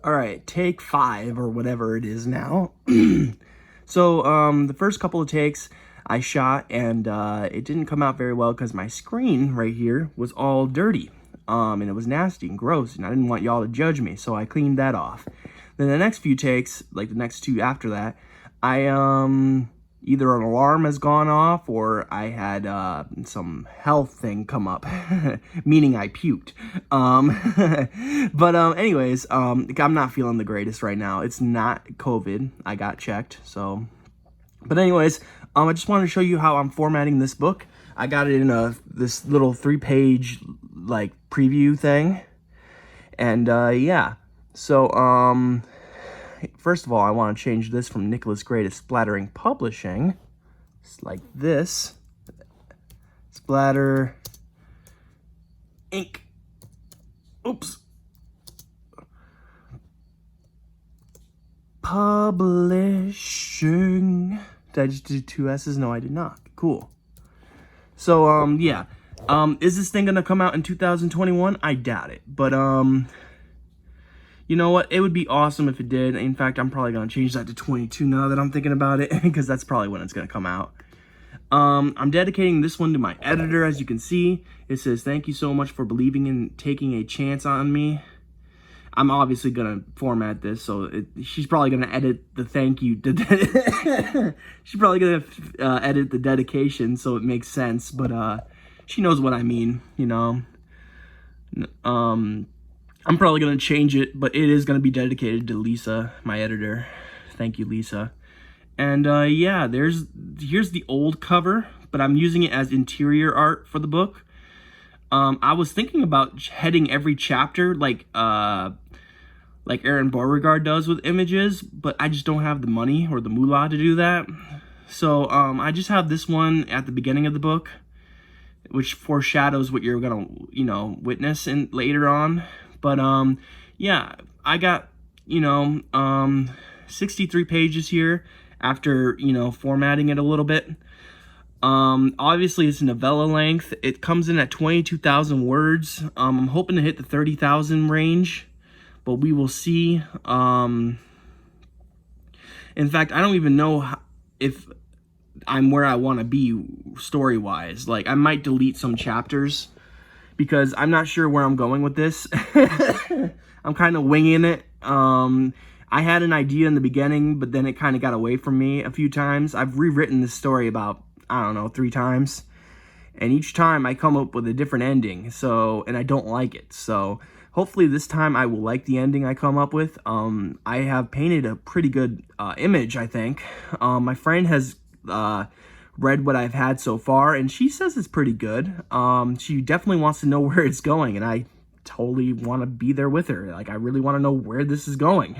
All right, take 5 or whatever it is now. So the first couple of takes I shot, and it didn't come out very well because my screen right here was all dirty. And it was nasty and gross, and I didn't want y'all to judge me, so I cleaned that off. Then the next few takes, like the next 2 after that, I either an alarm has gone off or I had some health thing come up, meaning I puked. But anyways, I'm not feeling the greatest right now. It's not COVID. I got checked. So, but anyways, I just wanted to show you how I'm formatting this book. I got it in this little 3-page like preview thing, and yeah. So first of all, I want to change this from Nicholas Gray to Splattering Publishing. It's like this. Splatter Ink. Oops. Publishing. Did I just do 2 S's? No, I did not. Cool. So, yeah. Is this thing gonna come out in 2021? I doubt it. But, you know what? It would be awesome if it did. In fact, I'm probably going to change that to 22 now that I'm thinking about it, because that's probably when it's going to come out. I'm dedicating this one to my editor, as you can see. It says, "Thank you so much for believing in taking a chance on me." I'm obviously going to format this, so she's probably going to edit the thank you. She's probably going to edit the dedication so it makes sense, but she knows what I mean, you know. I'm probably going to change it, but it is going to be dedicated to Lisa, my editor. Thank you, Lisa. And yeah, here's the old cover, but I'm using it as interior art for the book. I was thinking about heading every chapter like Aaron Beauregard does with images, but I just don't have the money or the moolah to do that. So I just have this one at the beginning of the book, which foreshadows what you're gonna, you know, witness in later on. But yeah, I got, you know, 63 pages here after, you know, formatting it a little bit. Obviously it's novella length. It comes in at 22,000 words. I'm hoping to hit the 30,000 range, but we will see. In fact, I don't even know if I'm where I want to be story-wise. Like, I might delete some chapters, because I'm not sure where I'm going with this. I'm kind of winging it. I had an idea in the beginning, but then it kind of got away from me a few times. I've rewritten this story about, I don't know, 3 times. And each time I come up with a different ending, so, and I don't like it. So hopefully this time I will like the ending I come up with. I have painted a pretty good image, I think. My friend has read what I've had so far, and she says it's pretty good. She definitely wants to know where it's going, and I totally want to be there with her. Like, I really want to know where this is going.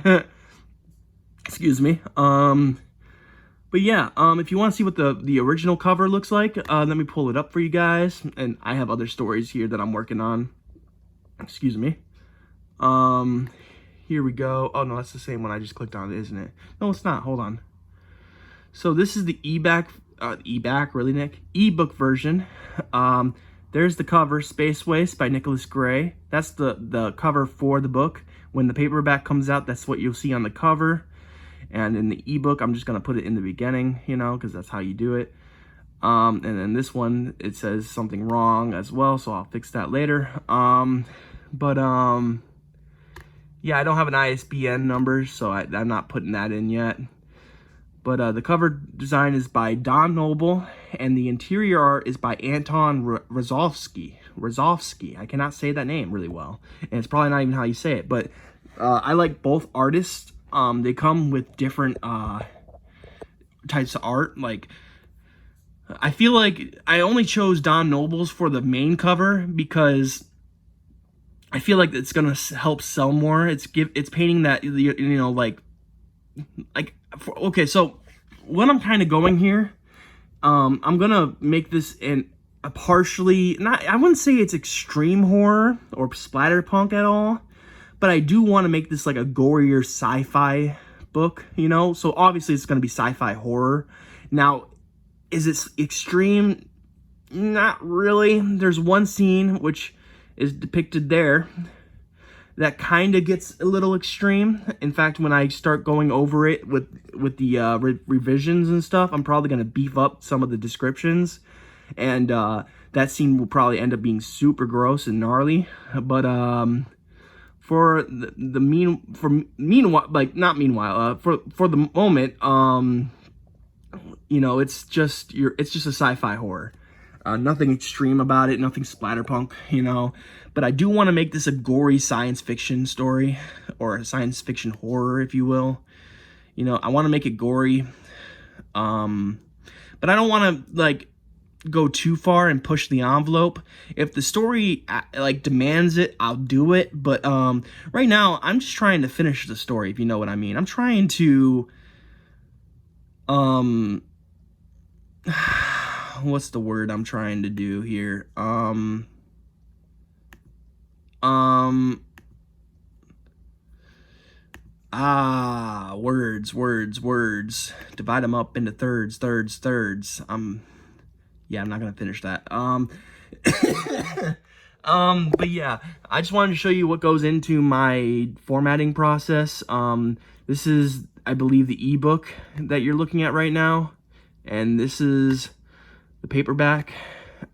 Excuse me. But yeah, if you want to see what the original cover looks like, let me pull it up for you guys. And I have other stories here that I'm working on. Excuse me. Here we go. Oh no, that's the same one I just clicked on, isn't it? No, it's not. Hold on. So this is the ebook version. There's the cover, Space Waste by Nicholas Gray. That's the cover for the book. When the paperback comes out, that's what you'll see on the cover. And in the ebook, I'm just going to put it in the beginning, you know, because that's how you do it. And then this one, it says something wrong as well, so I'll fix that later. Yeah, I don't have an ISBN number, so I'm not putting that in yet. But the cover design is by Don Noble, and the interior art is by Anton Rozovsky. I cannot say that name really well, and it's probably not even how you say it. But I like both artists. They come with different types of art. Like, I feel like I only chose Don Noble's for the main cover because I feel like it's gonna help sell more. It's painting that, you know, okay, so what I'm kind of going here, I'm gonna make this a partially, not, I wouldn't say it's extreme horror or splatterpunk at all, but I do want to make this like a gorier sci-fi book, you know? So obviously it's gonna be sci-fi horror. Now, is it extreme? Not really. There's one scene which is depicted there that kind of gets a little extreme. In fact, when I start going over it with the revisions and stuff, I'm probably going to beef up some of the descriptions. And that scene will probably end up being super gross and gnarly. But for the moment, you know, it's just a sci-fi horror. Nothing extreme about it, nothing splatterpunk, you know. But I do want to make this a gory science fiction story, or a science fiction horror, if you will. You know, I want to make it gory, but I don't want to like go too far and push the envelope. If the story like demands it, I'll do it. But right now, I'm just trying to finish the story, if you know what I mean. I'm trying to what's the word I'm trying to do here? Words. Divide them up into thirds. Yeah, I'm not gonna finish that. But yeah, I just wanted to show you what goes into my formatting process. This is, I believe, the ebook that you're looking at right now, and this is the paperback.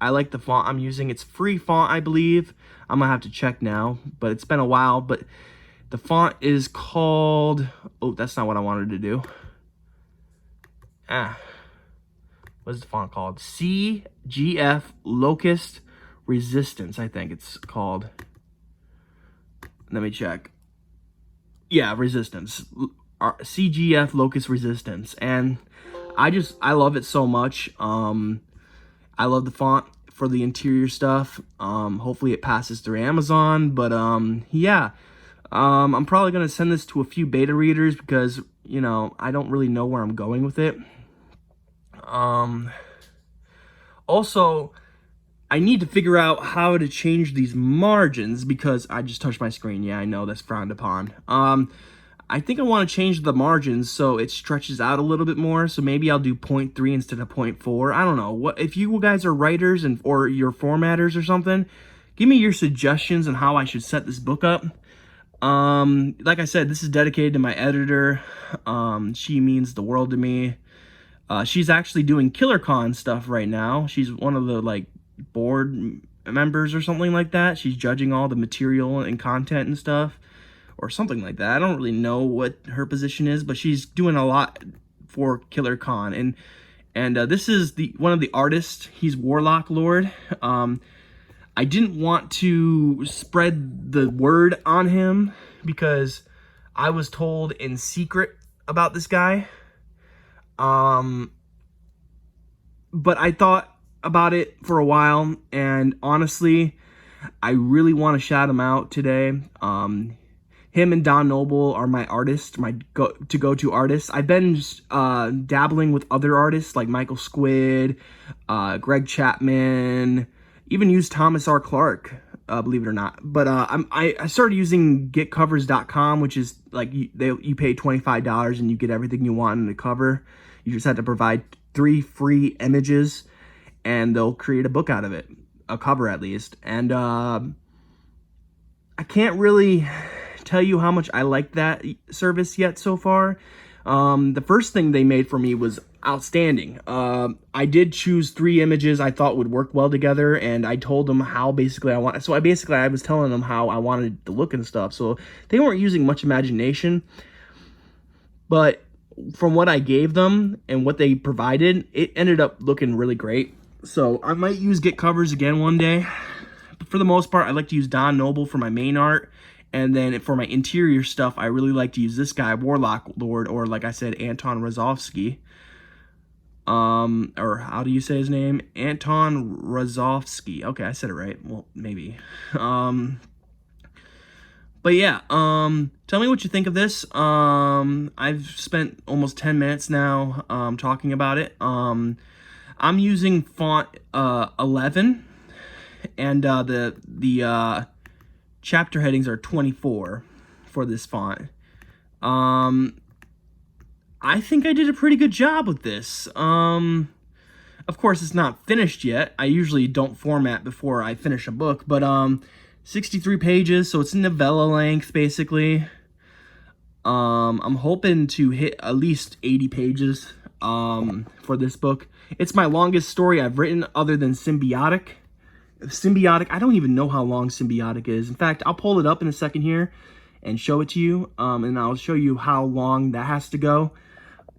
I like the font I'm using. It's free font, I believe. I'm gonna have to check now, but it's been a while. But the font is called, oh, that's not what I wanted to do. What's the font called? CGF Locust Resistance, I think it's called. Let me check. Yeah, Resistance. CGF Locust Resistance. And I love it so much. I love the font for the interior stuff. Hopefully it passes through Amazon. But yeah. I'm probably going to send this to a few beta readers because, you know, I don't really know where I'm going with it. Also, I need to figure out how to change these margins because I just touched my screen. Yeah, I know that's frowned upon. I think I want to change the margins so it stretches out a little bit more. So maybe I'll do 0.3 instead of 0.4. I don't know. What if you guys are writers or you're formatters or something? Give me your suggestions on how I should set this book up. Like I said, this is dedicated to my editor. She means the world to me. She's actually doing KillerCon stuff right now. She's one of the like board members or something like that. She's judging all the material and content and stuff, or something like that. I don't really know what her position is, but she's doing a lot for KillerCon. And this is one of the artists. He's Warlock Lord. I didn't want to spread the word on him because I was told in secret about this guy. But I thought about it for a while, and honestly, I really want to shout him out today. Him and Don Noble are my artists, my go-to artists. I've been dabbling with other artists like Michael Squid, Greg Chapman, even used Thomas R. Clark, believe it or not. But I started using getcovers.com, which is like you pay $25 and you get everything you want in the cover. You just have to provide 3 free images and they'll create a book out of it, a cover at least. And I can't really tell you how much I like that service yet so far. The first thing they made for me was outstanding. I did choose 3 images I thought would work well together, and I told them how basically I want. So I was telling them how I wanted to look and stuff. So they weren't using much imagination, but from what I gave them and what they provided, it ended up looking really great. So I might use Get Covers again one day. But for the most part, I like to use Don Noble for my main art. And then for my interior stuff, I really like to use this guy, Warlock Lord, or like I said, Anton Rozovsky. Or how do you say his name? Anton Rozovsky. Okay, I said it right. Well, maybe. But yeah, tell me what you think of this. I've spent almost 10 minutes now talking about it. I'm using font 11, and the chapter headings are 24 for this font. I think I did a pretty good job with this. Of course, it's not finished yet. I usually don't format before I finish a book, but 63 pages, so it's novella length, basically. I'm hoping to hit at least 80 pages for this book. It's my longest story I've written other than Symbiotic. Symbiotic, I don't even know how long Symbiotic is. In fact, I'll pull it up in a second here and show it to you, and I'll show you how long that has to go.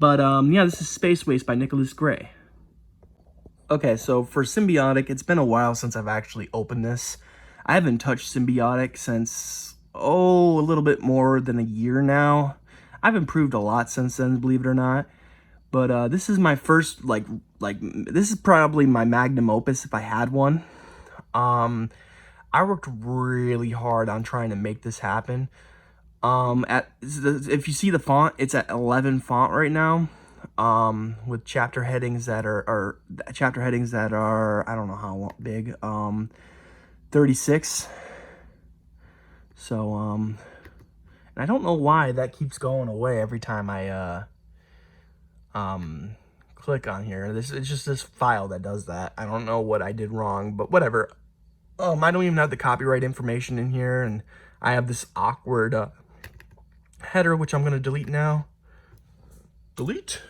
But yeah, this is Space Waste by Nicholas Gray. Okay, so for Symbiotic, it's been a while since I've actually opened this. I haven't touched Symbiotic since, a little bit more than a year now. I've improved a lot since then, believe it or not. But this is my first, this is probably my magnum opus if I had one. I worked really hard on trying to make this happen. If you see the font, it's at 11 font right now. With chapter headings that are I don't know how big, 36. So, and I don't know why that keeps going away every time I, click on here. It's just this file that does that. I don't know what I did wrong, but whatever. I don't even have the copyright information in here, and I have this awkward, header, which I'm going to delete now. Delete.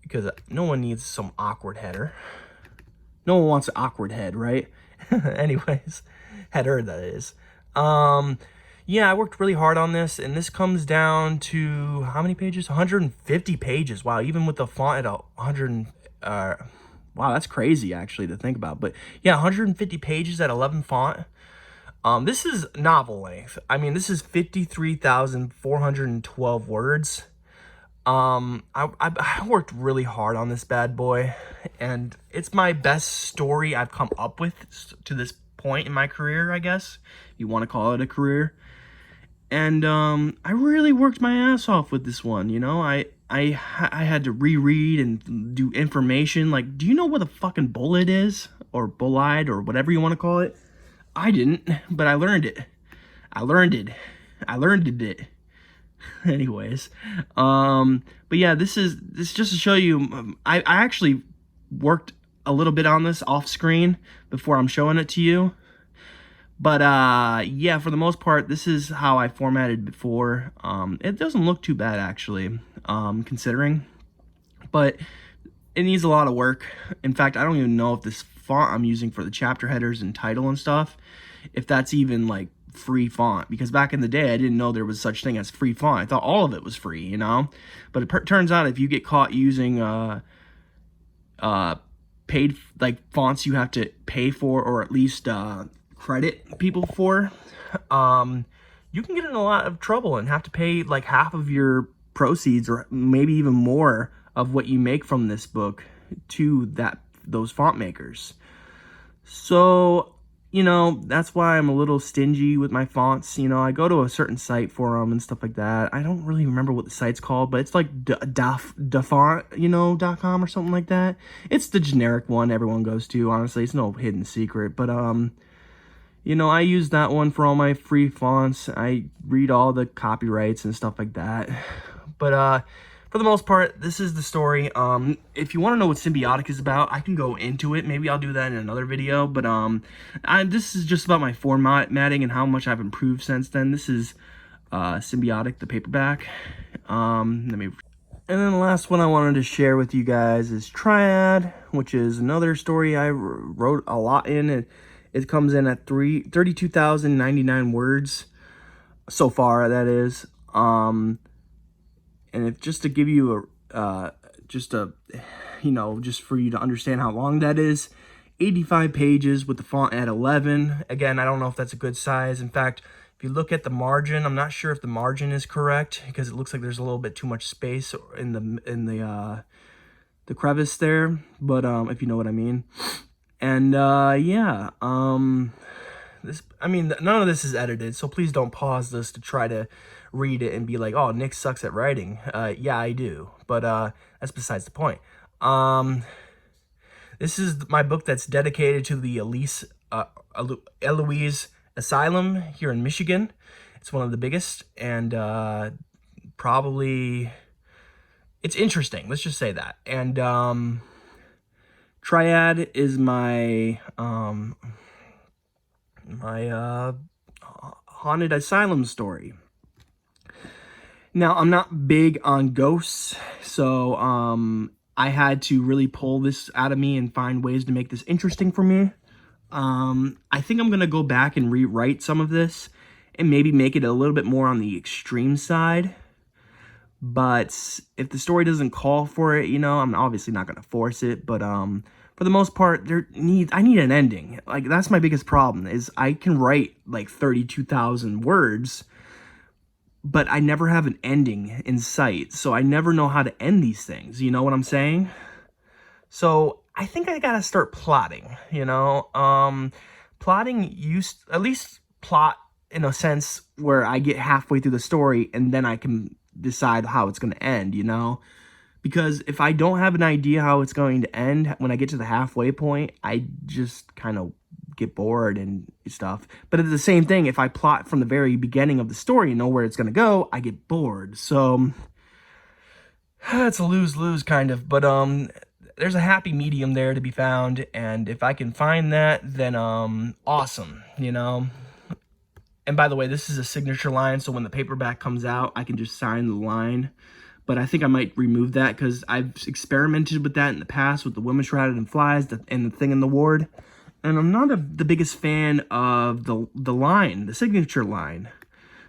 Because no one needs some awkward header. No one wants an awkward head, right? Anyways, header that is. Yeah, I worked really hard on this, and this comes down to how many pages? 150 pages. Wow, even with the font at 100. Wow, that's crazy actually to think about. But yeah, 150 pages at 11 font. This is novel length. I mean, this is 53,412 words. I worked really hard on this bad boy, and it's my best story I've come up with to this point in my career, I guess, if you want to call it a career. And I really worked my ass off with this one, you know. I had to reread and do information, like, do you know what a fucking bullet is, or bullide, or whatever you want to call it? I didn't, but I learned it. I learned it. Anyways, but yeah, this just to show you, I actually worked a little bit on this off screen before I'm showing it to you. But yeah, for the most part, this is how I formatted before. It doesn't look too bad actually, considering, but it needs a lot of work. In fact, I don't even know if this font I'm using for the chapter headers and title and stuff, if that's even like free font, because back in the day I didn't know there was such thing as free font. I thought all of it was free, you know. But it turns out if you get caught using paid fonts you have to pay for, or at least credit people for, you can get in a lot of trouble and have to pay like half of your proceeds, or maybe even more of what you make from this book, to those font makers. So, you know, that's why I'm a little stingy with my fonts. You know, I go to a certain site for them and stuff like that. I don't really remember what the site's called, but it's like dafont, you know, .com or something like that. It's the generic one everyone goes to, honestly. It's no hidden secret, but you know, I use that one for all my free fonts. I read all the copyrights and stuff like that. But for the most part, this is the story. If you want to know what Symbiotic is about, I can go into it. Maybe I'll do that in another video. But this is just about my formatting and how much I've improved since then. This is Symbiotic, the paperback. And then the last one I wanted to share with you guys is Triad, which is another story I wrote a lot in. It comes in at 32,099 words so far, that is. And if just to give you just for you to understand how long that is, 85 pages with the font at 11. Again, I don't know if that's a good size. In fact, if you look at the margin, I'm not sure if the margin is correct, because it looks like there's a little bit too much space in the crevice there. But if you know what I mean. And yeah, none of this is edited, so please don't pause this to try to read it and be like, oh, Nick sucks at writing. Yeah, I do, but that's besides the point. This is my book that's dedicated to the Eloise Asylum here in Michigan. It's one of the biggest, and probably it's interesting. Let's just say that. And Triad is my my haunted asylum story. Now, I'm not big on ghosts, so I had to really pull this out of me and find ways to make this interesting for me. I think I'm going to go back and rewrite some of this and maybe make it a little bit more on the extreme side. But if the story doesn't call for it, I'm obviously not going to force it. But for the most part, I need an ending. Like, that's my biggest problem, is I can write like 32,000 words, but I never have an ending in sight. So I never know how to end these things. You know what I'm saying? So I think I gotta start plotting, plotting at least plot in a sense where I get halfway through the story and then I can decide how it's going to end, because if I don't have an idea how it's going to end, when I get to the halfway point, I just kind of get bored and stuff. But it's the same thing, if I plot from the very beginning of the story and know where it's going to go, I get bored. So it's a lose-lose kind of, but there's a happy medium there to be found, and if I can find that, then awesome, And by the way, this is a signature line, so when the paperback comes out, I can just sign the line. But I think I might remove that because I've experimented with that in the past with the Women Shrouded in Flies and the Thing in the Ward. And I'm not the biggest fan of the line, the signature line.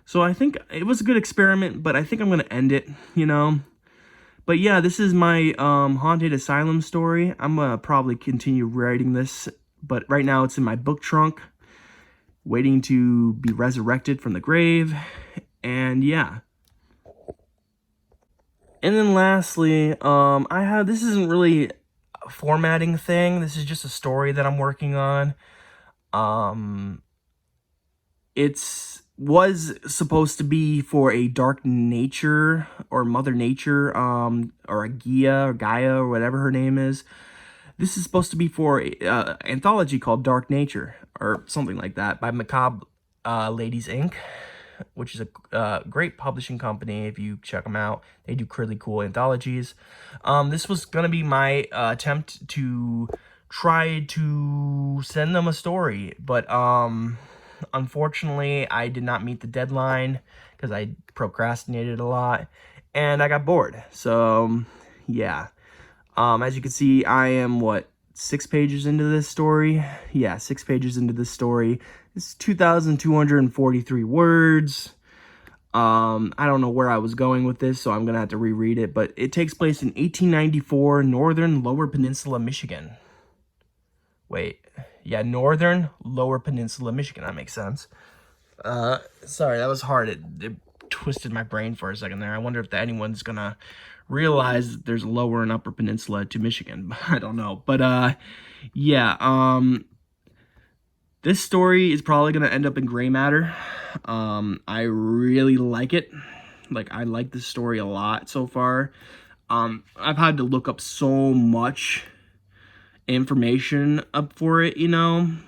So I think it was a good experiment, but I think I'm going to end it, But yeah, this is my haunted asylum story. I'm going to probably continue writing this, but right now it's in my book trunk, waiting to be resurrected from the grave. And yeah. And then lastly, this isn't really a formatting thing. This is just a story that I'm working on. Was supposed to be for a Dark Nature or Mother Nature, or a Gaia or whatever her name is. This is supposed to be for an anthology called Dark Nature or something like that by Macabre Ladies Inc., which is a great publishing company. If you check them out, they do really cool anthologies. This was going to be my attempt to try to send them a story, but unfortunately, I did not meet the deadline because I procrastinated a lot and I got bored. So, yeah. As you can see, I am, 6 pages into this story? Yeah, 6 pages into this story. It's 2,243 words. I don't know where I was going with this, so I'm going to have to reread it. But it takes place in 1894, northern Lower Peninsula, Michigan. Wait. Yeah, northern Lower Peninsula, Michigan. That makes sense. Sorry, that was hard. It twisted my brain for a second there. I wonder if anyone's going to realize that there's a lower and upper peninsula to Michigan. I don't know. But, yeah. This story is probably going to end up in gray matter. I really like it. I like this story a lot so far. I've had to look up so much information up for it, and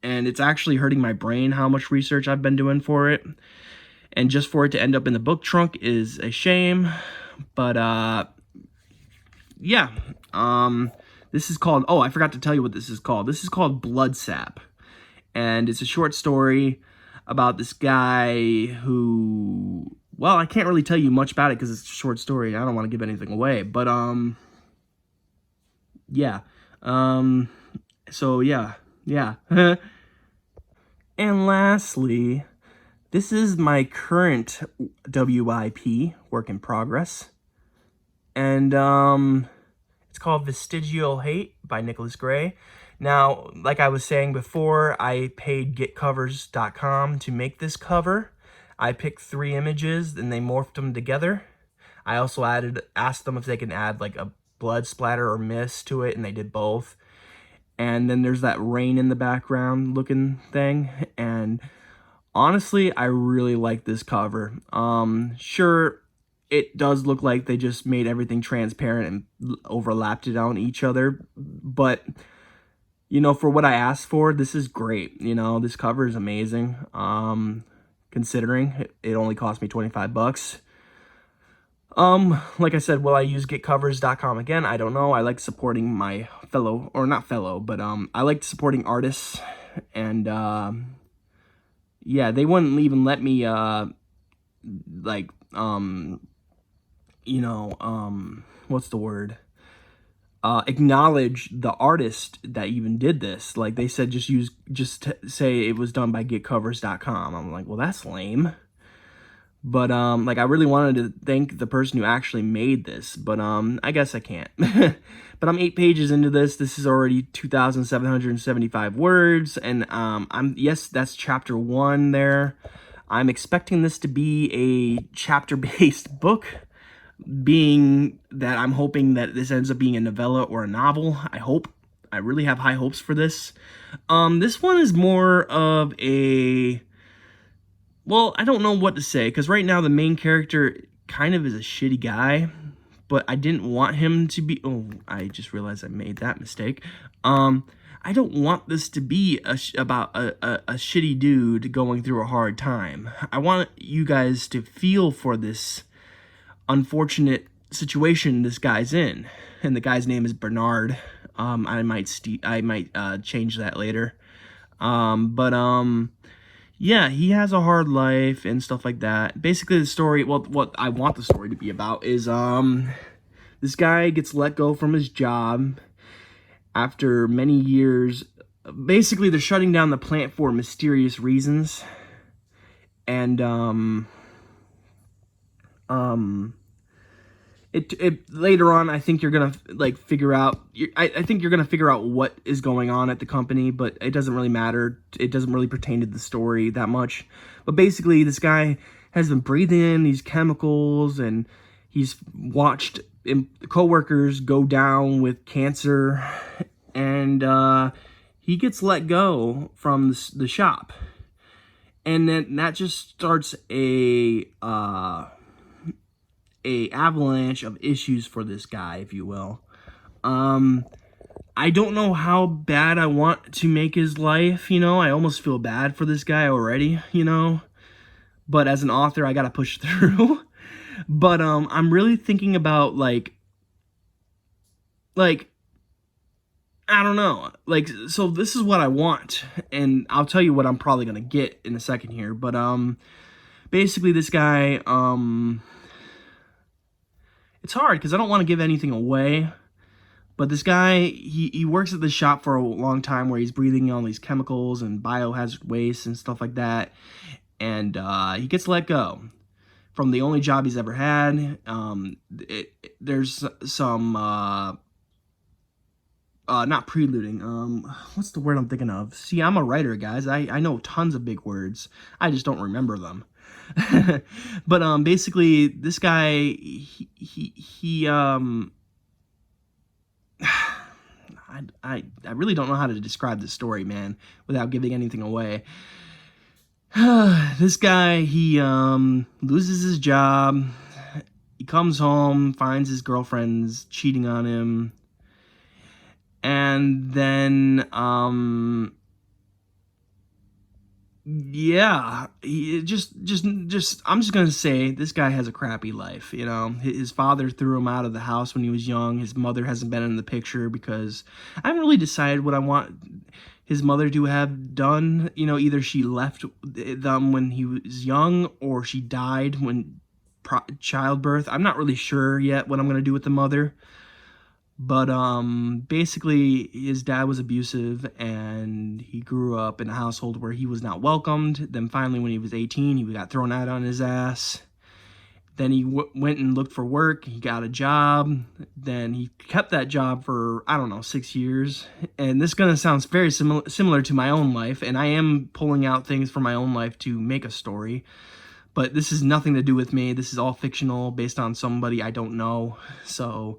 it's actually hurting my brain how much research I've been doing for it. And just for it to end up in the book trunk is a shame. But, yeah. This is called, I forgot to tell you what this is called. This is called Blood Sap. And it's a short story about this guy who, I can't really tell you much about it because it's a short story. I don't want to give anything away. But, yeah. So, yeah. And lastly, this is my current WIP, work in progress. And, it's called Vestigial Hate by Nicholas Gray. Now, like I was saying before, I paid getcovers.com to make this cover. I picked 3 images, and they morphed them together. I also asked them if they can add a blood splatter or mist to it, and they did both. And then there's that rain in the background looking thing. And honestly, I really like this cover. Sure, it does look like they just made everything transparent and overlapped it on each other, but for what I asked for, this is great. This cover is amazing. Considering it only cost me $25. Like I said, will I use getcovers.com again? I don't know. I like supporting my I like supporting artists, and yeah, they wouldn't even let me, like, what's the word? Acknowledge the artist that even did this. Like, they said just say it was done by getcovers.com. I'm like, well, that's lame. But like, I really wanted to thank the person who actually made this, but I guess I can't. But I'm 8 pages into this. This is already 2,775 words, and yes, that's chapter 1 there. I'm expecting this to be a chapter-based book, being that I'm hoping that this ends up being a novella or a novel. I hope. I really have high hopes for this. This one is more of a... Well, I don't know what to say, because right now the main character kind of is a shitty guy, but I didn't want him to be... Oh, I just realized I made that mistake. I don't want this to be about a shitty dude going through a hard time. I want you guys to feel for this unfortunate situation this guy's in, and the guy's name is Bernard. I might change that later. Yeah, he has a hard life and stuff like that. Basically, the story, well, what I want the story to be about is this guy gets let go from his job after many years. Basically, they're shutting down the plant for mysterious reasons, and it later on, I think you're gonna like figure out. I think you're gonna figure out what is going on at the company, but it doesn't really matter. It doesn't really pertain to the story that much. But basically, this guy has been breathing in these chemicals, and he's watched coworkers go down with cancer, and he gets let go from the shop, and then that just starts a avalanche of issues for this guy, if you will. I don't know how bad I want to make his life, I almost feel bad for this guy already, but as an author, I gotta push through. But I'm really thinking about like I don't know, so this is what I want, and I'll tell you what I'm probably gonna get in a second here. But basically, this guy, it's hard because I don't want to give anything away, but this guy, he works at the shop for a long time where he's breathing all these chemicals and biohazard waste and stuff like that, and he gets let go from the only job he's ever had. There's some, not preluding, what's the word I'm thinking of? See, I'm a writer, guys. I know tons of big words. I just don't remember them. But basically, this guy, he I really don't know how to describe this story, man, without giving anything away. This guy, he loses his job. He comes home, finds his girlfriend's cheating on him, and then yeah, I'm just gonna say this guy has a crappy life. His father threw him out of the house when he was young. His mother hasn't been in the picture because I haven't really decided what I want his mother to have done. Either she left them when he was young, or she died when childbirth. I'm not really sure yet what I'm gonna do with the mother. But basically, his dad was abusive, and he grew up in a household where he was not welcomed. Then finally, when he was 18, he got thrown out on his ass. Then he went and looked for work. He got a job. Then he kept that job for, I don't know, 6 years. And this gonna sound very similar to my own life, and I am pulling out things from my own life to make a story. But this has nothing to do with me. This is all fictional, based on somebody I don't know. So...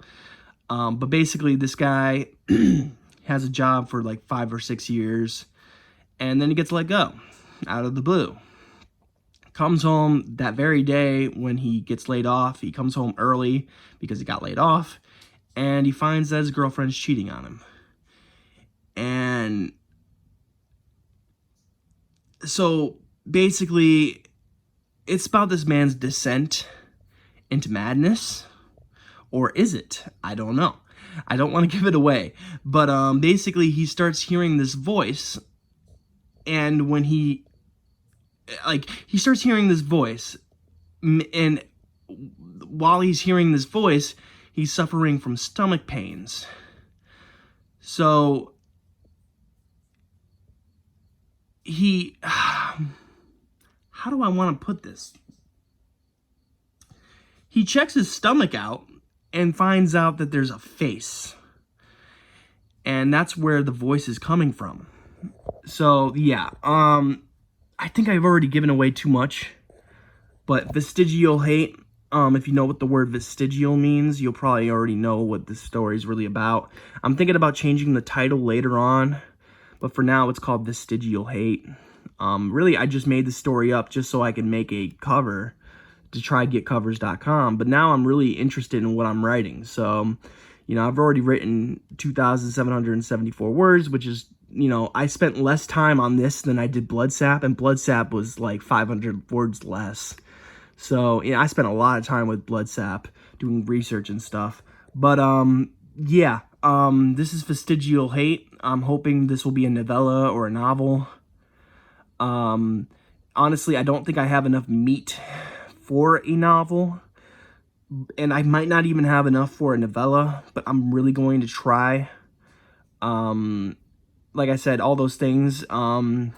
but basically, this guy has a job for like 5 or 6 years, and then he gets let go out of the blue. Comes home that very day when he gets laid off. He comes home early because he got laid off, and he finds that his girlfriend's cheating on him. And so basically, it's about this man's descent into madness. Or is it? I don't know. I don't want to give it away. But basically, he starts hearing this voice. And when he like, he starts hearing this voice, and while he's hearing this voice, he's suffering from stomach pains. So how do I want to put this? He checks his stomach out and finds out that there's a face. And that's where the voice is coming from. So, yeah. I think I've already given away too much. But vestigial hate, if you know what the word vestigial means, you'll probably already know what this story is really about. I'm thinking about changing the title later on. But for now, it's called Vestigial Hate. Really, I just made the story up just so I can make a cover to trygetcovers.com. But now I'm really interested in what I'm writing. So, I've already written 2,774 words, which is, I spent less time on this than I did Bloodsap. And Bloodsap was like 500 words less. So, I spent a lot of time with Bloodsap doing research and stuff. But, yeah. This is Vestigial Hate. I'm hoping this will be a novella or a novel. Honestly, I don't think I have enough meat for a novel. And I might not even have enough for a novella, but I'm really going to try. Like I said, all those things happened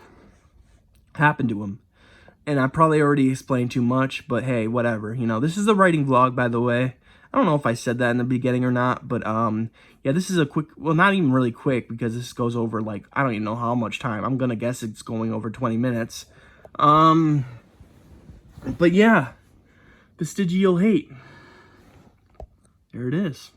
to him. And I probably already explained too much, but hey, whatever. This is a writing vlog, by the way. I don't know if I said that in the beginning or not, but yeah, this is a quick, well, not even really quick, because this goes over, like, I don't even know how much time. I'm gonna guess it's going over 20 minutes. But yeah, Vestigial Hate. There it is.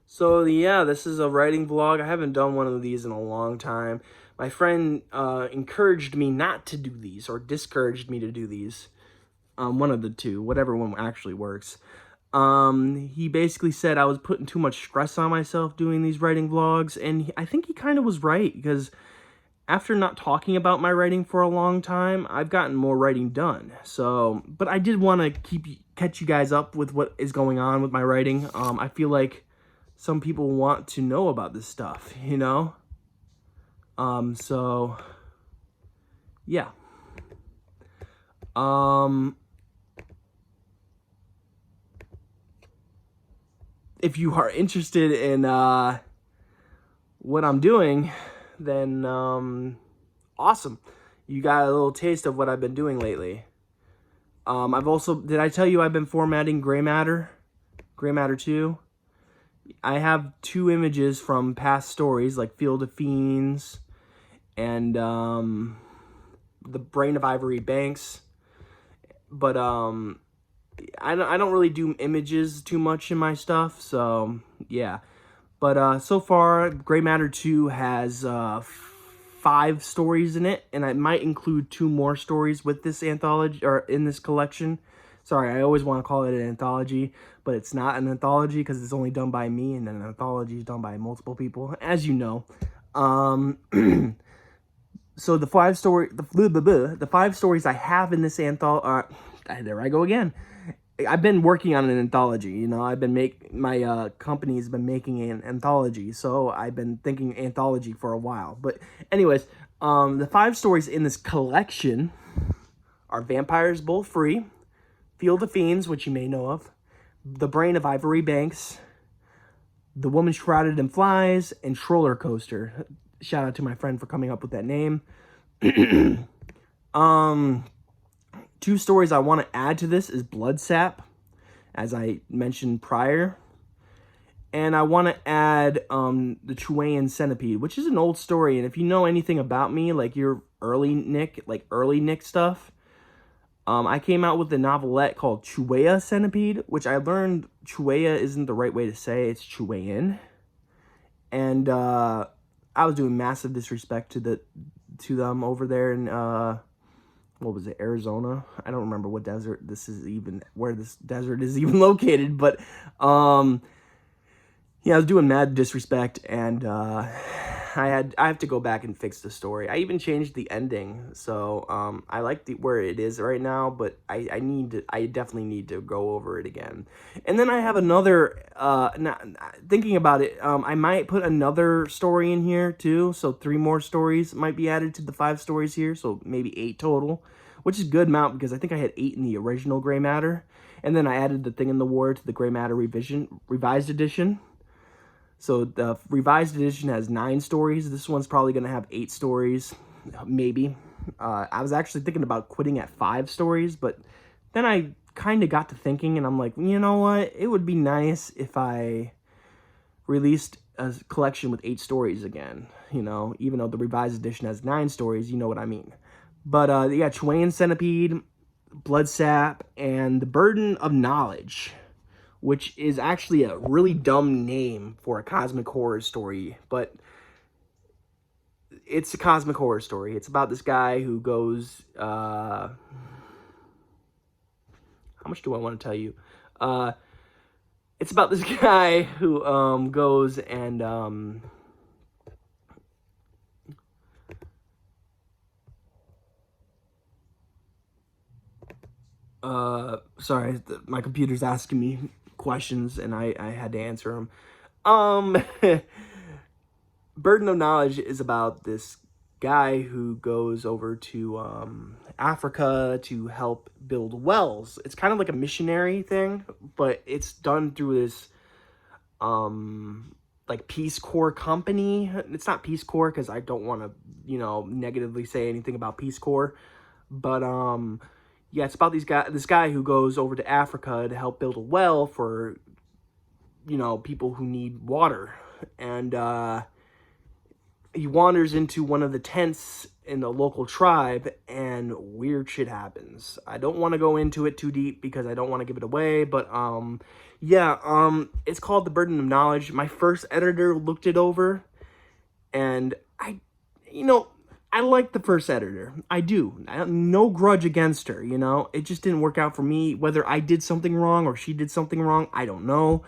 So yeah, this is a writing vlog. I haven't done one of these in a long time. My friend encouraged me not to do these, or discouraged me to do these. One of the two, whatever one actually works. He basically said I was putting too much stress on myself doing these writing vlogs, and I think he kind of was right, because after not talking about my writing for a long time, I've gotten more writing done. So, but I did want to catch you guys up with what is going on with my writing. I feel like some people want to know about this stuff, So, yeah. If you are interested in what I'm doing, then awesome. You got a little taste of what I've been doing lately. I've also, did I tell you I've been formatting Gray Matter 2? I have 2 images from past stories, like Field of Fiends and The Brain of Ivory Banks. But I don't really do images too much in my stuff, so yeah. But so far, Gray Matter 2 has 5 stories in it, and I might include 2 more stories with this anthology, or in this collection. Sorry, I always want to call it an anthology, but it's not an anthology because it's only done by me, and an anthology is done by multiple people, as you know. So the 5 stories I have in this anthology, there I go again. I've been working on an anthology, I've been my company's been making an anthology, so I've been thinking anthology for a while. But anyways, the 5 stories in this collection are Vampires Bowl Free, Field of Fiends, which you may know of, The Brain of Ivory Banks, The Woman Shrouded in Flies, and Troller Coaster. Shout out to my friend for coming up with that name. 2 stories I want to add to this is Bloodsap, as I mentioned prior. And I want to add the Chilean Centipede, which is an old story. And if you know anything about me, like your early Nick stuff, I came out with a novelette called Chilean Centipede, which I learned Chilean isn't the right way to say, it's Chilean. And I was doing massive disrespect to them over there in what was it, Arizona? I don't remember what desert this is even, where this desert is even located, but yeah, I was doing mad disrespect, and I have to go back and fix the story. I even changed the ending, so I like where it is right now, but I definitely need to go over it again. And then I have another thinking about it, I might put another story in here too, so 3 more stories might be added to the 5 stories here, so maybe 8 total, which is a good amount because I think I had 8 in the original Gray Matter, and then I added the Thing in the War to the Gray Matter revised edition. So the revised edition has 9 stories. This one's probably going to have 8 stories, maybe. I was actually thinking about quitting at 5 stories, but then I kind of got to thinking, and I'm like, you know what? It would be nice if I released a collection with 8 stories again, you know, even though the revised edition has 9 stories, you know what I mean. But yeah, Chilean Centipede, Blood Sap, and The Burden of Knowledge, which is actually a really dumb name for a cosmic horror story, but it's a cosmic horror story. It's about this guy who goes, how much do I want to tell you? It's about this guy who goes and sorry, my computer's asking me questions and I had to answer them. Burden of Knowledge is about this guy who goes over to Africa to help build wells. It's kind of like a missionary thing, but it's done through this like Peace Corps company. It's not Peace Corps because I don't want to, you know, negatively say anything about Peace Corps, but yeah, it's about this guy who goes over to Africa to help build a well for, you know, people who need water. And he wanders into one of the tents in the local tribe, and weird shit happens. I don't want to go into it too deep because I don't want to give it away, but yeah, it's called The Burden of Knowledge. My first editor looked it over, and you know, I like the first editor. I do. I have no grudge against her, you know. It just didn't work out for me. Whether I did something wrong or she did something wrong, I don't know.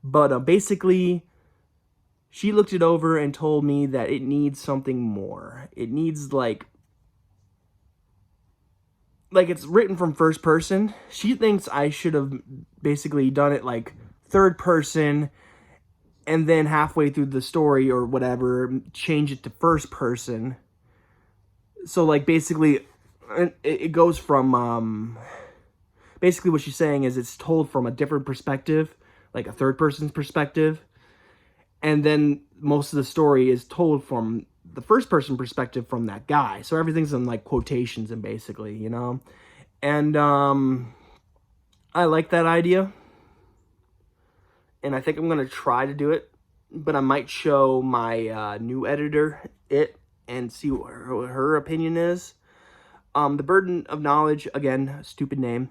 But basically, she looked it over and told me that it needs something more. It needs, like it's written from first person. She thinks I should have basically done it, like, third person, and then halfway through the story or whatever, change it to first person. So, like, basically, it goes from, basically what she's saying is it's told from a different perspective, like a third person's perspective, and then most of the story is told from the first person perspective from that guy. So everything's in, like, quotations and basically, you know, and, I like that idea, and I think I'm going to try to do it, but I might show my, new editor it, and see what her opinion is. The Burden of Knowledge, again, stupid name.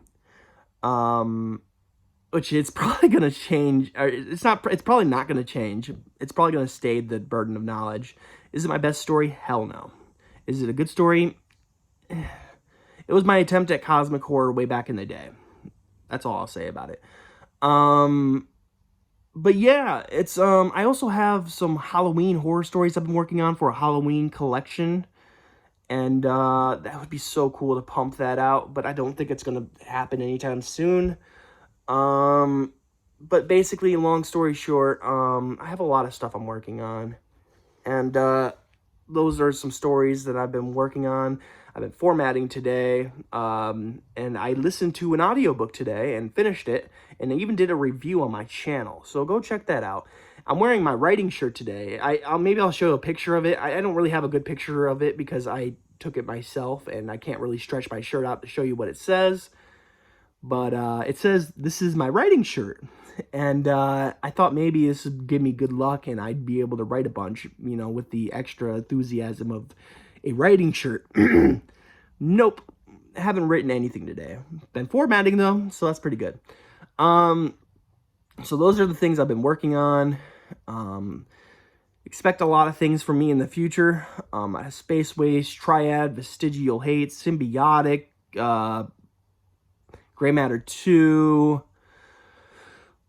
Which it's probably gonna change. Or it's probably not gonna change. It's probably gonna stay The Burden of Knowledge. Is it my best story? Hell no. Is it a good story? It was my attempt at cosmic horror way back in the day. That's all I'll say about it. But yeah, it's I also have some Halloween horror stories I've been working on for a Halloween collection, and that would be so cool to pump that out, but I don't think it's gonna happen anytime soon. But basically, long story short, I have a lot of stuff I'm working on, and those are some stories that I've been working on. I've been formatting today, and I listened to an audiobook today and finished it, and I even did a review on my channel, so go check that out. I'm wearing my writing shirt today. Maybe I'll show a picture of it. I don't really have a good picture of it because I took it myself, and I can't really stretch my shirt out to show you what it says, but it says, "This is my writing shirt," and I thought maybe this would give me good luck, and I'd be able to write a bunch, you know, with the extra enthusiasm of a writing shirt. Nope, haven't written anything today. Been formatting though, so that's pretty good. So those are the things I've been working on. Expect a lot of things from me in the future. Space Waste, Triad, Vestigial Hate, Symbiotic, Gray Matter 2.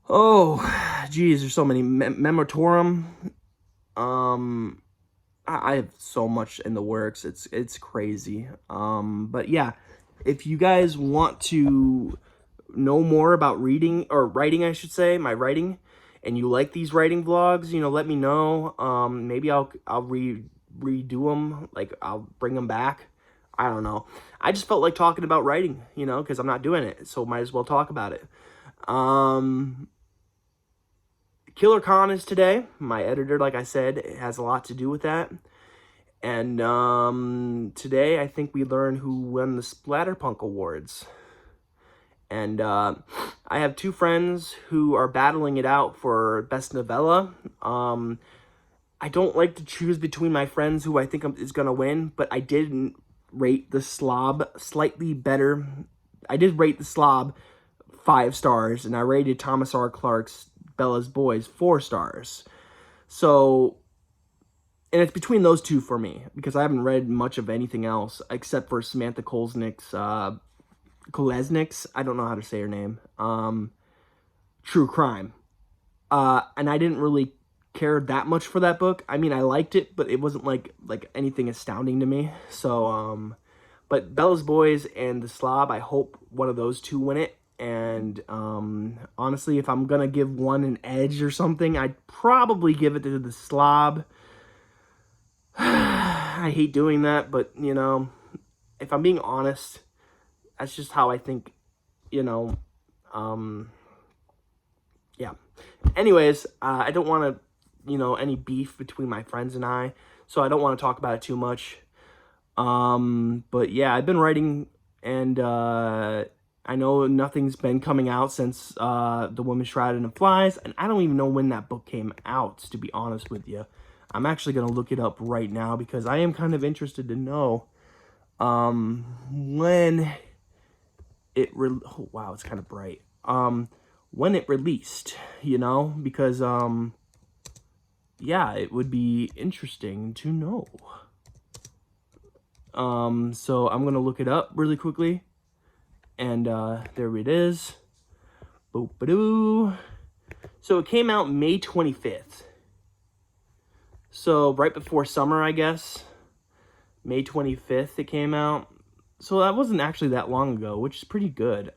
Oh, geez, there's so many. Memotorum. I have so much in the works. It's crazy. But yeah, if you guys want to know more about reading or writing, I should say, my writing, and you like these writing vlogs, let me know. Maybe I'll redo them. Like, I'll bring them back. I don't know. I just felt like talking about writing, because I'm not doing it, so might as well talk about it. Killer Khan is today. My editor, like I said, has a lot to do with that. And today, I think we learned who won the Splatterpunk Awards. And I have two friends who are battling it out for Best Novella. I don't like to choose between my friends who I think is going to win, but I did rate The Slob slightly better. I did rate The Slob 5 stars, and I rated Thomas R. Clarke's Bella's Boys 4 stars. So, and it's between those two for me, because I haven't read much of anything else, except for Samantha Kolesnik's, I don't know how to say her name, True Crime. And I didn't really care that much for that book. I mean, I liked it, but it wasn't like anything astounding to me. So, but Bella's Boys and The Slob, I hope one of those two win it. And honestly, if I'm gonna give one an edge or something, I'd probably give it to The Slob. I hate doing that, but if I'm being honest, that's just how I think. Yeah. Anyways, I don't want to, any beef between my friends and I, so I don't want to talk about it too much. But yeah, I've been writing, and I know nothing's been coming out since The Woman Shrouded in Flies, and I don't even know when that book came out, to be honest with you. I'm actually going to look it up right now, because I am kind of interested to know when it... oh, wow, it's kind of bright. When it released, because, yeah, it would be interesting to know. So I'm going to look it up really quickly. And there it is. Boop-a-doo. So it came out May 25th. So right before summer, I guess. May 25th it came out. So that wasn't actually that long ago, which is pretty good.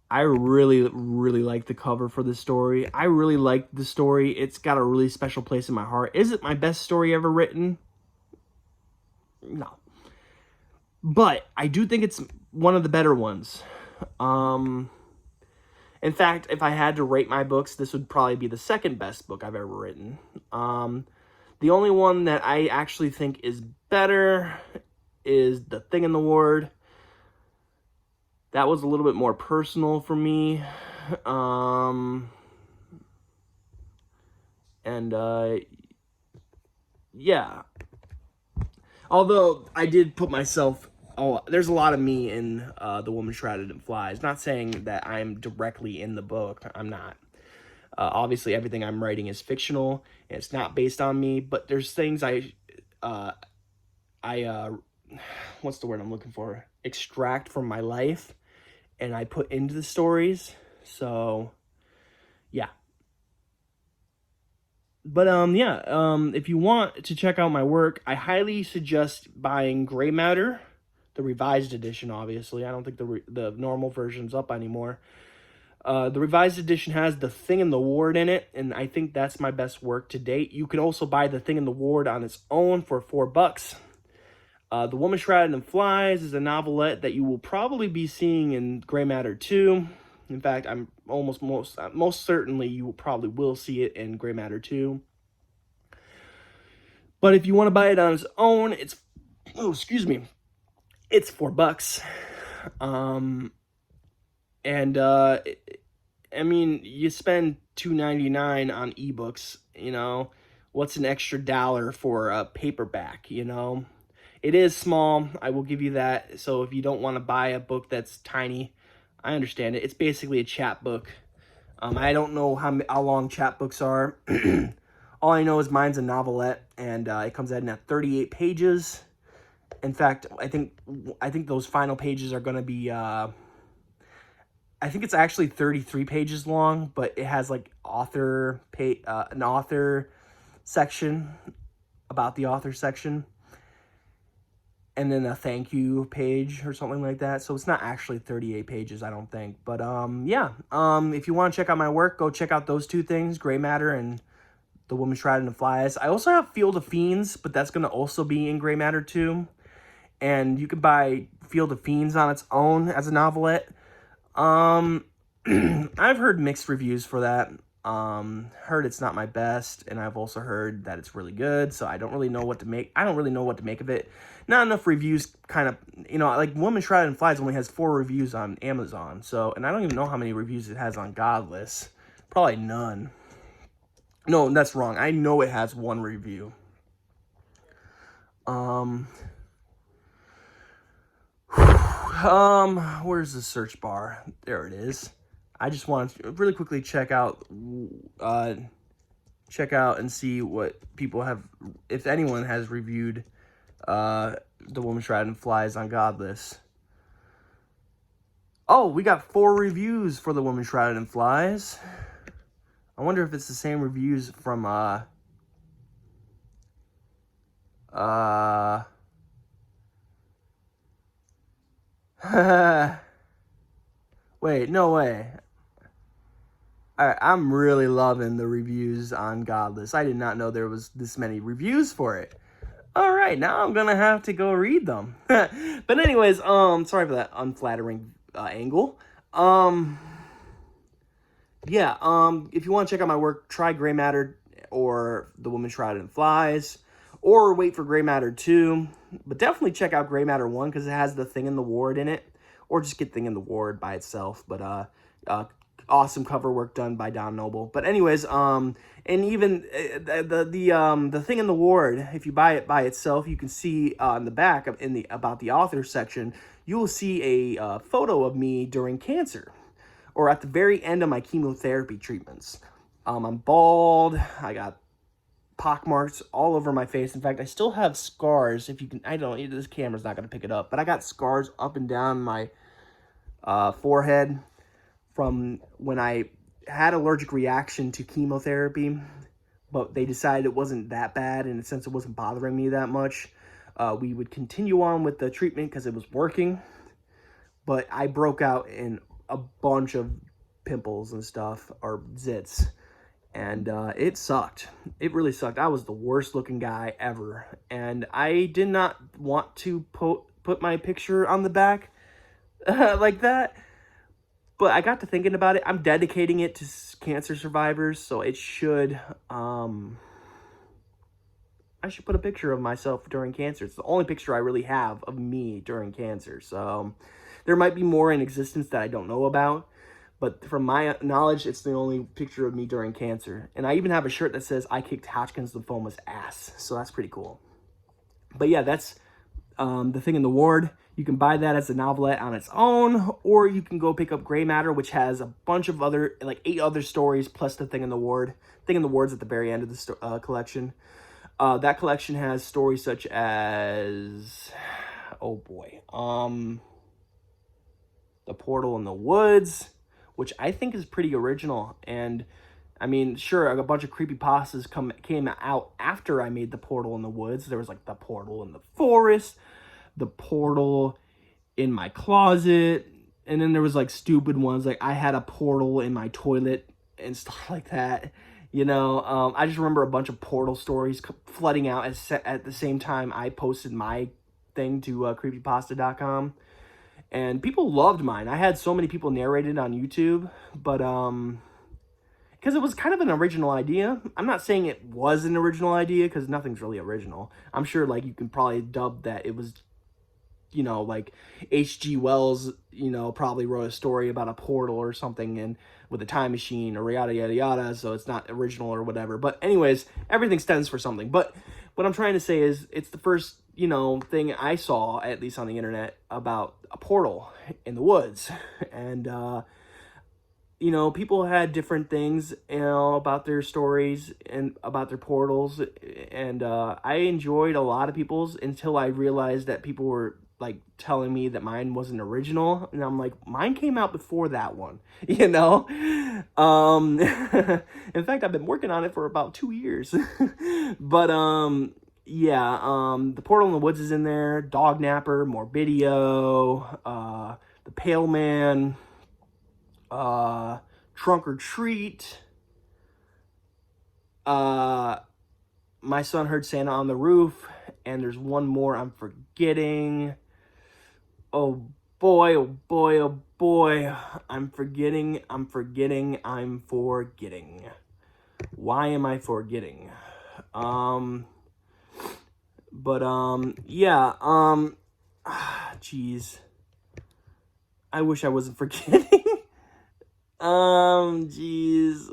I really, really like the cover for this story. I really like the story. It's got a really special place in my heart. Is it my best story ever written? No. But I do think it's one of the better ones. In fact, if I had to rate my books, this would probably be the second best book I've ever written. The only one that I actually think is better is The Thing in the Ward. That was a little bit more personal for me. Yeah. Although I did put myself... Oh, there's a lot of me in The Woman Shrouded in Flies. Not saying that I'm directly in the book. I'm not. Obviously, everything I'm writing is fictional, and it's not based on me. But there's things what's the word I'm looking for? Extract from my life, and I put into the stories. So, yeah. But, if you want to check out my work, I highly suggest buying Gray Matter, the revised edition, obviously. I don't think the normal version's up anymore. The revised edition has The Thing in the Ward in it, and I think that's my best work to date. You can also buy The Thing in the Ward on its own for $4. The Woman Shrouded in Flies is a novelette that you will probably be seeing in Gray Matter 2. In fact, I'm most certainly you probably will see it in Gray Matter 2. But if you want to buy it on its own, it's $4. I mean, you spend $2.99 on ebooks, what's an extra $1 for a paperback, It is small, I will give you that. So if you don't want to buy a book that's tiny, I understand it. It's basically a chapbook. I don't know how long chapbooks are. All I know is mine's a novelette, and it comes in at 38 pages. In fact, I think those final pages are going to be... I think it's actually 33 pages long, but it has like an author section, about the author section, and then a thank you page or something like that. So it's not actually 38 pages, I don't think. But yeah, if you want to check out my work, go check out those two things, Gray Matter and The Woman Shrouded in Flies. I also have Field of Fiends, but that's going to also be in Gray Matter too. And you can buy Field of Fiends on its own as a novelette. I've heard mixed reviews for that. Heard it's not my best, and I've also heard that it's really good, so I don't really know what to make. I don't really know what to make of it. Not enough reviews, kind of, you know, like Woman Shrouded in Flies only has 4 reviews on Amazon, so, and I don't even know how many reviews it has on Godless. Probably none. No, that's wrong. I know it has 1 review. Where's the search bar? There it is. I just want to really quickly check out and see what people have, if anyone has reviewed The Woman Shrouded in Flies on Godless. Oh, we got 4 reviews for The Woman Shrouded in Flies. I wonder if it's the same reviews from wait, no way. I'm really loving the reviews on Godless. I did not know there was this many reviews for it. All right, now I'm gonna have to go read them. But anyways, sorry for that unflattering angle. Yeah, if you want to check out my work, try Gray Matter or The Woman Shrouded in Flies, or wait for Gray Matter 2. But definitely check out Gray Matter 1 because it has the Thing in the Ward in it, or just get Thing in the Ward by itself. But awesome cover work done by Don Noble. But anyways, and even the Thing in the Ward, if you buy it by itself, you can see on the back in the about the author section, you will see a photo of me during cancer, or at the very end of my chemotherapy treatments. I'm bald. I got pockmarks all over my face. In fact, I still have scars. If you can, I don't know, this camera's not going to pick it up, but I got scars up and down my forehead from when I had allergic reaction to chemotherapy, but they decided it wasn't that bad, and since it wasn't bothering me that much, we would continue on with the treatment because it was working. But I broke out in a bunch of pimples and stuff, or zits, and it sucked. It really sucked. I was the worst looking guy ever, and I did not want to put my picture on the back like that. But I got to thinking about it. I'm dedicating it to cancer survivors, so it should, I should put a picture of myself during cancer. It's the only picture I really have of me during cancer. So there might be more in existence that I don't know about, but from my knowledge, it's the only picture of me during cancer. And I even have a shirt that says, "I kicked Hodgkin's lymphoma's ass." So that's pretty cool. But yeah, that's The Thing in the Ward. You can buy that as a novelette on its own, or you can go pick up Gray Matter, which has a bunch of other, like 8 other stories, plus The Thing in the Ward. Thing in the Ward's at the very end of the collection. That collection has stories such as, oh boy, The Portal in the Woods, which I think is pretty original. And I mean, sure, a bunch of creepypastas came out after I made The Portal in the Woods. There was like The Portal in the Forest, The Portal in my closet, and then there was like stupid ones like I had a portal in my toilet and stuff like that. You know, I just remember a bunch of portal stories flooding out at the same time I posted my thing to creepypasta.com. And people loved mine. I had so many people narrate it on YouTube, but because it was kind of an original idea. I'm not saying it was an original idea because nothing's really original. I'm sure like you can probably dub that it was, you know, like H.G. Wells, you know, probably wrote a story about a portal or something and with a time machine or yada yada yada, so it's not original or whatever. But anyways, everything stands for something. But what I'm trying to say is it's the first, you know, thing I saw, at least on the internet, about a portal in the woods. And you know, people had different things, you know, about their stories and about their portals. And I enjoyed a lot of people's until I realized that people were like telling me that mine wasn't original, and I'm like, mine came out before that one, you know. In fact, I've been working on it for about 2 years. But yeah, The Portal in the Woods is in there, Dog Napper, Morbidio, The Pale Man, Trunk or Treat, My Son Heard Santa on the Roof, and there's one more I'm forgetting. Oh boy, oh boy, oh boy. I'm forgetting. Why am I forgetting? Yeah, jeez. I wish I wasn't forgetting. Jeez.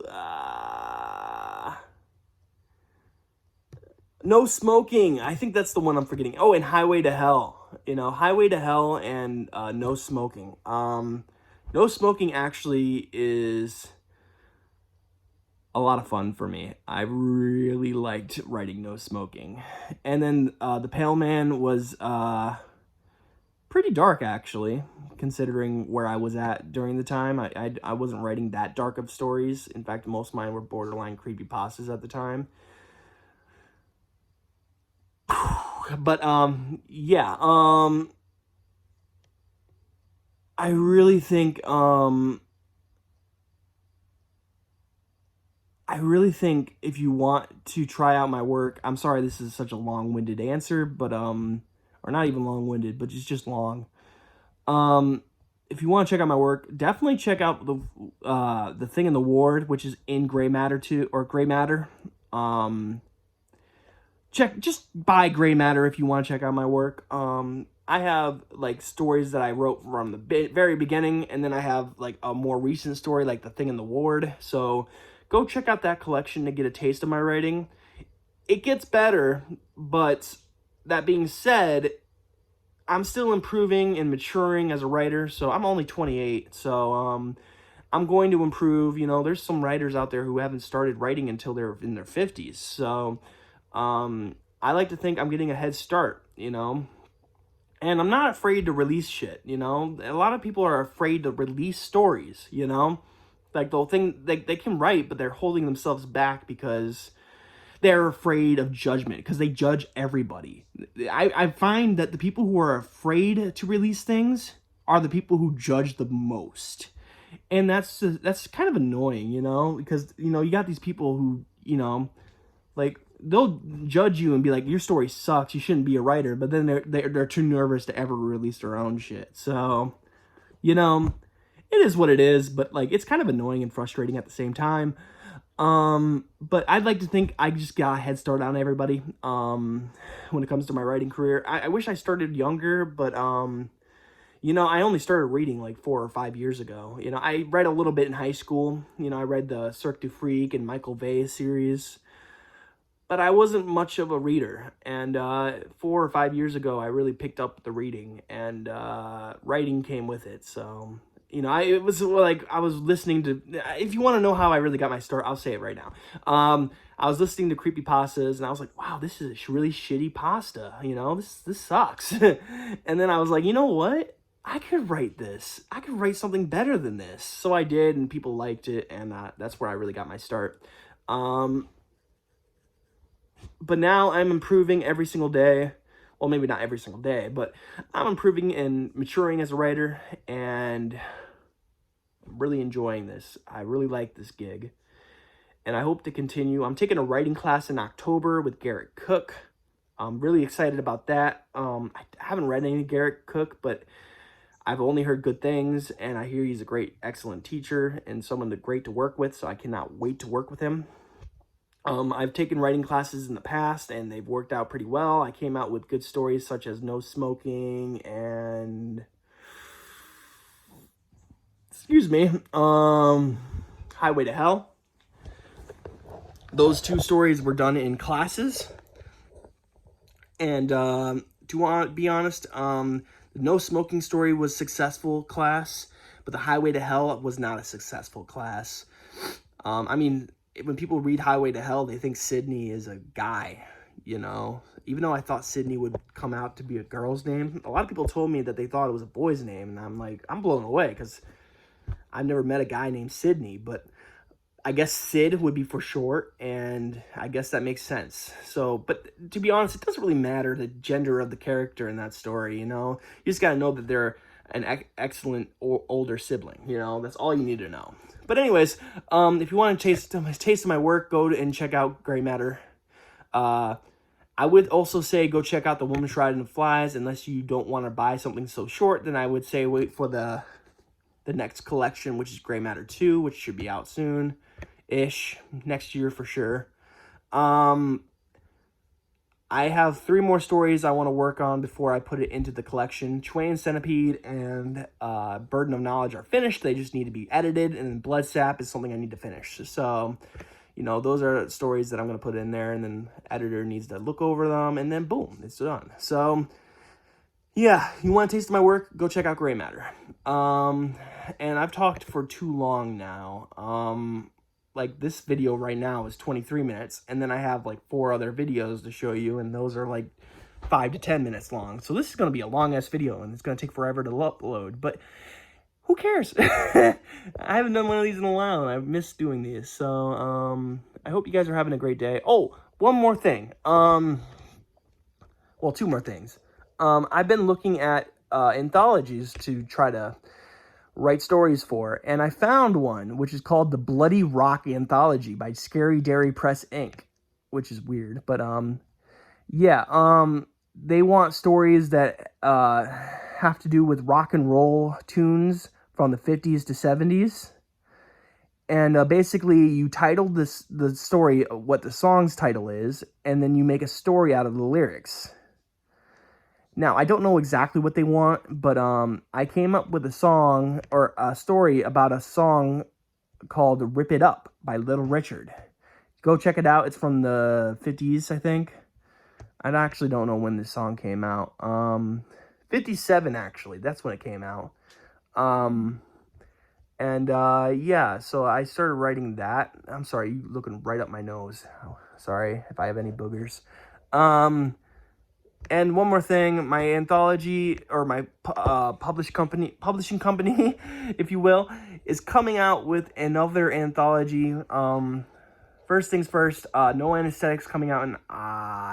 No Smoking. I think that's the one I'm forgetting. Oh, and Highway to Hell. You know, Highway to Hell and No Smoking. No Smoking actually is a lot of fun for me. I really liked writing No Smoking. And then The Pale Man was pretty dark, actually, considering where I was at during the time. I wasn't writing that dark of stories. In fact, most of mine were borderline creepypastas at the time. But yeah, I really think if you want to try out my work, I'm sorry this is such a long-winded answer, but or not even long-winded, but it's just long. If you want to check out my work, definitely check out the Thing in the Ward, which is in Gray Matter 2 or Gray Matter. Just buy Gray Matter if you want to check out my work. I have like stories that I wrote from the very beginning, and then I have like a more recent story like The Thing in the Ward. So go check out that collection to get a taste of my writing. It gets better, but that being said, I'm still improving and maturing as a writer. So I'm only 28, so I'm going to improve. You know, there's some writers out there who haven't started writing until they're in their 50s. So I like to think I'm getting a head start, you know, and I'm not afraid to release shit, you know. A lot of people are afraid to release stories, you know, like they'll think they can write, but they're holding themselves back because they're afraid of judgment, because they judge everybody. I find that the people who are afraid to release things are the people who judge the most. And that's kind of annoying, you know, because, you know, you got these people who, you know, like, they'll judge you and be like, your story sucks, you shouldn't be a writer, but then they're too nervous to ever release their own shit. So, you know, it is what it is, but like, it's kind of annoying and frustrating at the same time. But I'd like to think I just got a head start on everybody when it comes to my writing career. I wish I started younger, but you know, I only started reading like 4 or 5 years ago. You know, I read a little bit in high school. You know, I read the Cirque du Freak and Michael Vey series, but I wasn't much of a reader. And 4 or 5 years ago, I really picked up the reading, and writing came with it. So, you know, it was like I was listening to, if you want to know how I really got my start, I'll say it right now. I was listening to creepypastas, and I was like, wow, this is a really shitty pasta. You know, this sucks. And then I was like, you know what? I could write this. I could write something better than this. So I did, and people liked it, and that's where I really got my start. But now I'm improving every single day. Well, maybe not every single day, but I'm improving and maturing as a writer, and I'm really enjoying this. I really like this gig, and I hope to continue. I'm taking a writing class in October with Garrett Cook. I'm really excited about that. I haven't read any Garrett Cook, but I've only heard good things, and I hear he's a great, excellent teacher and someone great to work with, so I cannot wait to work with him. I've taken writing classes in the past, and they've worked out pretty well. I came out with good stories such as No Smoking and, excuse me, Highway to Hell. Those 2 stories were done in classes. And to be honest, the No Smoking story was a successful class, but the Highway to Hell was not a successful class. I mean, when people read Highway to Hell, they think Sydney is a guy, you know, even though I thought Sydney would come out to be a girl's name. A lot of people told me that they thought it was a boy's name, and I'm like, I'm blown away, because I've never met a guy named Sydney, but I guess Sid would be for short, and I guess that makes sense. So, but to be honest, it doesn't really matter the gender of the character in that story, you know? You just gotta know that they're an excellent older sibling, you know? That's all you need to know. But anyways, if you want to taste of my work, go and check out Gray Matter. I would also say go check out The Woman Shrouded in Flies, unless you don't want to buy something so short, then I would say wait for the next collection, which is Gray Matter 2, which should be out soon-ish, next year for sure. I have 3 more stories I want to work on before I put it into the collection. Twain Centipede and Burden of Knowledge are finished. They just need to be edited, and Blood Sap is something I need to finish. So, you know, those are stories that I'm going to put in there, and then editor needs to look over them, and then boom, it's done. So, yeah, you want to taste my work, go check out Gray Matter. And I've talked for too long now. Like, this video right now is 23 minutes, and then I have, like, 4 other videos to show you, and those are, like, 5 to 10 minutes long. So this is going to be a long-ass video, and it's going to take forever to upload, but who cares? I haven't done one of these in a while, and I've missed doing these. So, I hope you guys are having a great day. Oh, one more thing. Well, 2 more things. I've been looking at anthologies to try to write stories for, and I found one, which is called The Bloody Rock Anthology by Scary Dairy Press Inc., which is weird, but, yeah, they want stories that, have to do with rock and roll tunes from the 50s to 70s, and, basically, you title the story what the song's title is, and then you make a story out of the lyrics. Now, I don't know exactly what they want, but I came up with a song, or a story about a song called Rip It Up by Little Richard. Go check it out. It's from the 50s, I think. I actually don't know when this song came out. 57, actually. That's when it came out. Yeah, so I started writing that. I'm sorry, you looking right up my nose. Oh, sorry if I have any boogers. And one more thing, my anthology, or my publishing company, if you will, is coming out with another anthology. First things first, No Anesthetics coming out in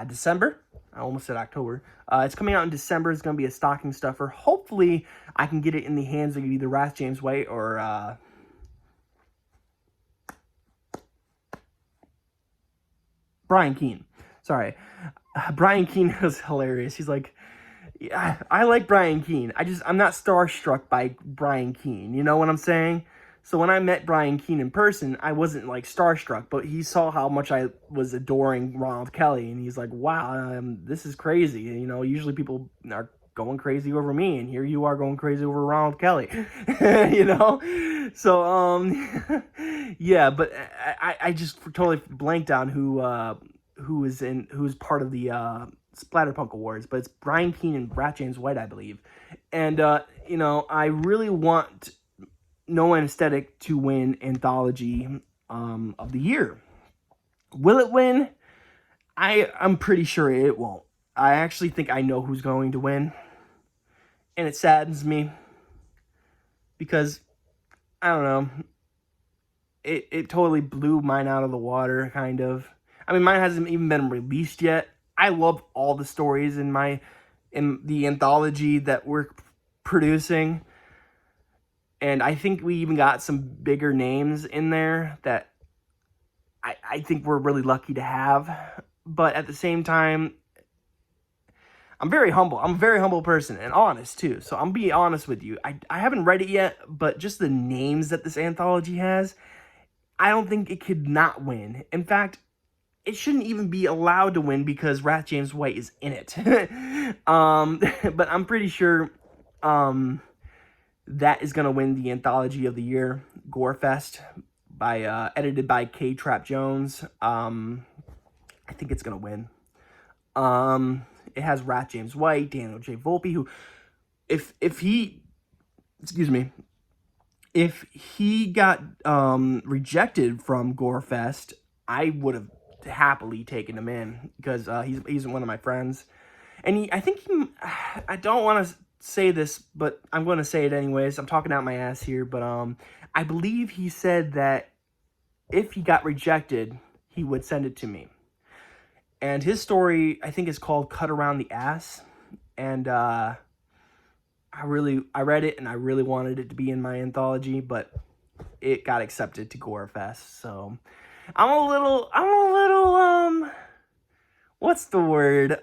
December. I almost said October. It's coming out in December. It's going to be a stocking stuffer. Hopefully, I can get it in the hands of either Wrath James White or Brian Keene. Sorry. Brian Keene was hilarious. He's like, yeah, I like Brian Keene. I'm not starstruck by Brian Keene. You know what I'm saying? So when I met Brian Keene in person, I wasn't like starstruck, but he saw how much I was adoring Ronald Kelly, and he's like, wow, this is crazy. You know, usually people are going crazy over me, and here you are going crazy over Ronald Kelly. You know? So, yeah, but I just totally blanked on who's part of the Splatterpunk Awards, but it's Brian Keene and Wrath James White, I believe. And, you know, I really want No Anesthetic to win Anthology of the Year. Will it win? I'm pretty sure it won't. I actually think I know who's going to win. And it saddens me. Because, I don't know, it totally blew mine out of the water, kind of. I mean, mine hasn't even been released yet. I love all the stories in the anthology that we're producing. And I think we even got some bigger names in there that I think we're really lucky to have. But at the same time, I'm very humble. I'm a very humble person and honest too. So I'm being honest with you. I haven't read it yet, but just the names that this anthology has, I don't think it could not win. In fact, it shouldn't even be allowed to win because Wrath James White is in it. But I'm pretty sure that is going to win the Anthology of the Year, Gorefest, edited by K. Trap Jones. I think it's going to win. It has Wrath James White, Daniel J. Volpe, who, if he got rejected from Gorefest, I would have happily taken him in because he's one of my friends, and I don't want to say this, but I'm going to say it anyways. I'm talking out my ass here, but I believe he said that if he got rejected, he would send it to me. And his story, I think, is called "Cut Around the Ass," and I read it and I really wanted it to be in my anthology, but it got accepted to Gorefest. So I'm a little what's the word?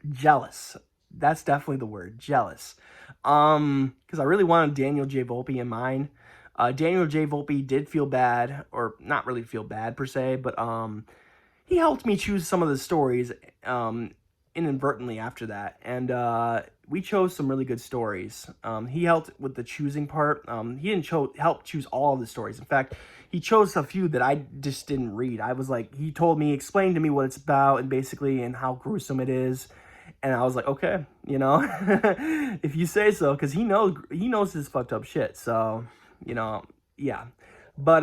Jealous. That's definitely the word, jealous. Because I really wanted Daniel J. Volpe in mine. Daniel J. Volpe did feel bad, or not really feel bad per se, but he helped me choose some of the stories inadvertently after that, and we chose some really good stories. He helped with the choosing part. He didn't help choose all of the stories. In fact, he chose a few that I just didn't read. I was like, he told me, explained to me what it's about, and basically, and how gruesome it is. And I was like, okay, if you say so, because he knows his fucked up shit. So, yeah. But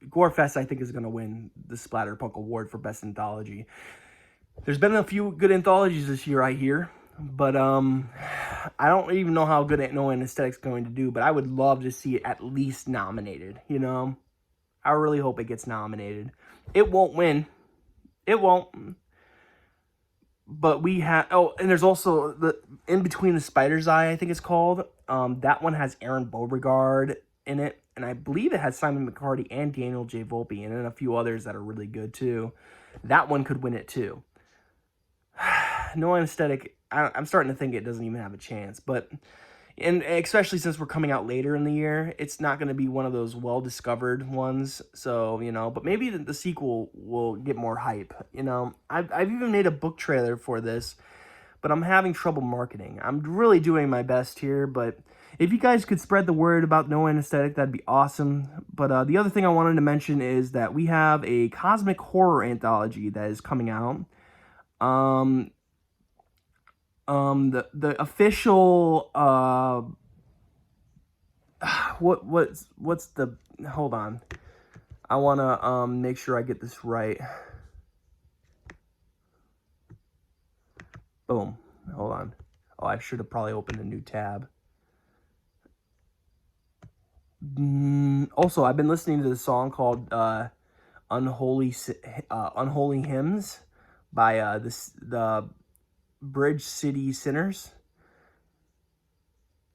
Gorefest, I think, is going to win the Splatterpunk Award for Best Anthology. There's been a few good anthologies this year, I hear, but I don't even know how good No Anesthetic's going to do, but I would love to see it at least nominated, I really hope it gets nominated. It won't win. It won't. But we have... Oh, and there's also the In Between the Spider's Eye, I think it's called. That one has Aaron Beauregard in it. And I believe it has Simon McCarty and Daniel J. Volpe, and then a few others that are really good, too. That one could win it, too. No Anesthetic, I'm starting to think it doesn't even have a chance. But, and especially since we're coming out later in the year, it's not going to be one of those well-discovered ones. So, but maybe the sequel will get more hype, I've even made a book trailer for this, but I'm having trouble marketing. I'm really doing my best here, but... If you guys could spread the word about No Anesthetic, that'd be awesome. But the other thing I wanted to mention is that we have a cosmic horror anthology that is coming out. The official what's the... Hold on. I want to make sure I get this right. Boom. Hold on. Oh, I should have probably opened a new tab. Also, I've been listening to this song called Unholy Hymns by the Bridge City Sinners.